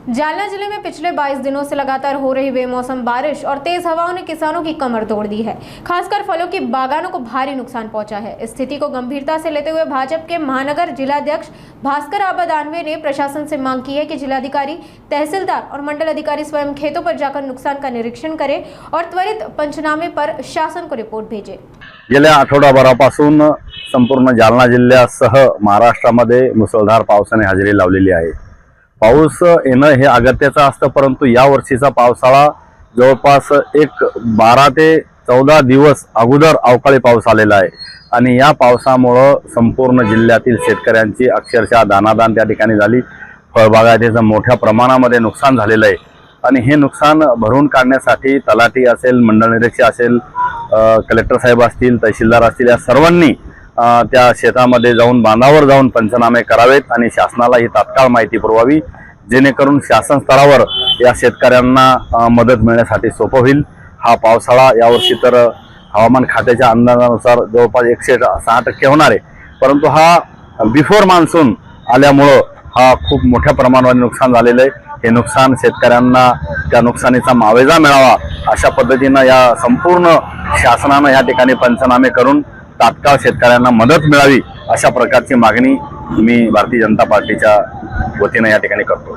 जालना जिले में पिछले 22 दिनों से लगातार हो रही बेमौसम बारिश और तेज हवाओं ने किसानों की कमर तोड़ दी है। खासकर फलों की बागानों को भारी नुकसान पहुंचा है। इस स्थिति को गंभीरता से लेते हुए भाजपा के महानगर जिलाध्यक्ष भास्कर आबा दानवे ने प्रशासन से मांग की है कि जिलाधिकारी, तहसीलदार और मंडल अधिकारी स्वयं खेतों पर जाकर नुकसान का निरीक्षण करें और त्वरित पंचनामे पर शासन को रिपोर्ट भेजें। गेल्या आठवडाभरापासून संपूर्ण जालना जिल्ह्यासह महाराष्ट्रामध्ये मुसळधार पावसाने हजेरी लावलेली आहे। पाऊस येणं हे अगत्याचं असतं, परंतु या वर्षीचा पावसाळा जवळपास एक 12 ते 14 दिवस अगोदर अवकाळी पाऊस आलेला आहे आणि या पावसामुळे संपूर्ण जिल्ह्यातील शेतकऱ्यांची अक्षरशः दानादान त्या ठिकाणी झाली। फळबागायतीचं मोठ्या प्रमाणामध्ये नुकसान झालेलं आहे आणि हे नुकसान भरून काढण्यासाठी तलाठी असेल, मंडळ निरीक्षक असेल, कलेक्टर साहेब असतील, तहसीलदार असतील, या सर्वांनी त्या शेतामध्ये जाऊन बांधावर जाऊन पंचनामे करावेत आणि शासनाला ही तात्काळ माहिती पुरवावी, जेणेकरून शासन स्तरावर या शेतकऱ्यांना मदत मिळण्यासाठी सोपं होईल। हा पावसाळा यावर्षी तर हवामान खात्याच्या अंदाजानुसार जवळपास 106% होणार आहे, परंतु हा बिफोर मान्सून आल्यामुळे हा खूप मोठ्या प्रमाणावर नुकसान झालेलं आहे। हे नुकसान शेतकऱ्यांना त्या नुकसानीचा मावेजा मिळावा अशा पद्धतीनं या संपूर्ण शासनाने या ठिकाणी पंचनामे करून तात्काळ शेतकऱ्यांना मदत मिळावी अशा प्रकारची मागणी मी भारतीय जनता पार्टीच्या वतीने या ठिकाणी करतो।